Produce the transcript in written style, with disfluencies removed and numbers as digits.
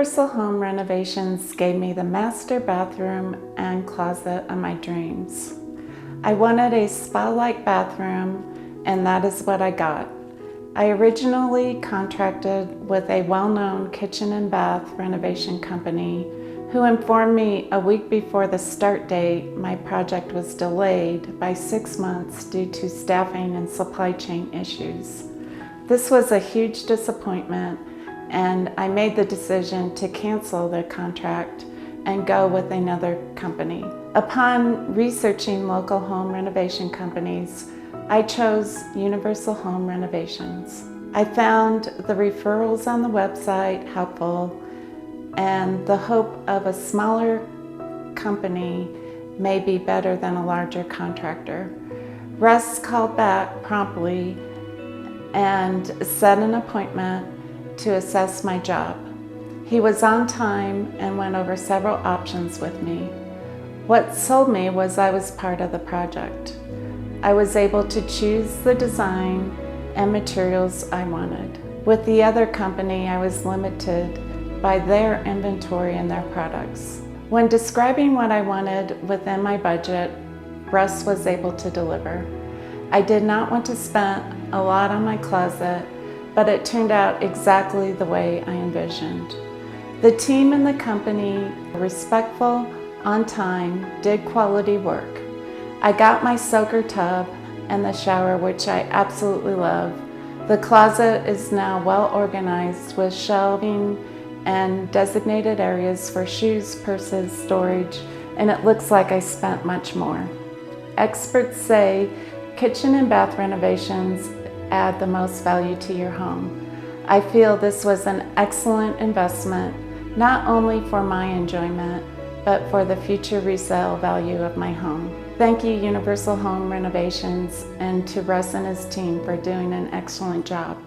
Universal Home Renovations gave me the master bathroom and closet of my dreams. I wanted a spa-like bathroom, and that is what I got. I originally contracted with a well-known kitchen and bath renovation company who informed me a week before the start date my project was delayed by 6 months due to staffing and supply chain issues. This was a huge disappointment, and I made the decision to cancel the contract and go with another company. Upon researching local home renovation companies, I chose Universal Home Renovations. I found the referrals on the website helpful and the hope of a smaller company may be better than a larger contractor. Russ called back promptly and set an appointment to assess my job. He was on time and went over several options with me. What sold me was I was part of the project. I was able to choose the design and materials I wanted. With the other company, I was limited by their inventory and their products. When describing what I wanted within my budget, Russ was able to deliver. I did not want to spend a lot on my closet, but it turned out exactly the way I envisioned. The team in the company were respectful, on time, did quality work. I got my soaker tub and the shower, which I absolutely love. The closet is now well organized with shelving and designated areas for shoes, purses, storage, and it looks like I spent much more. Experts say kitchen and bath renovations add the most value to your home. I feel this was an excellent investment, not only for my enjoyment, but for the future resale value of my home. Thank you, Universal Home Renovations, and to Russ and his team for doing an excellent job.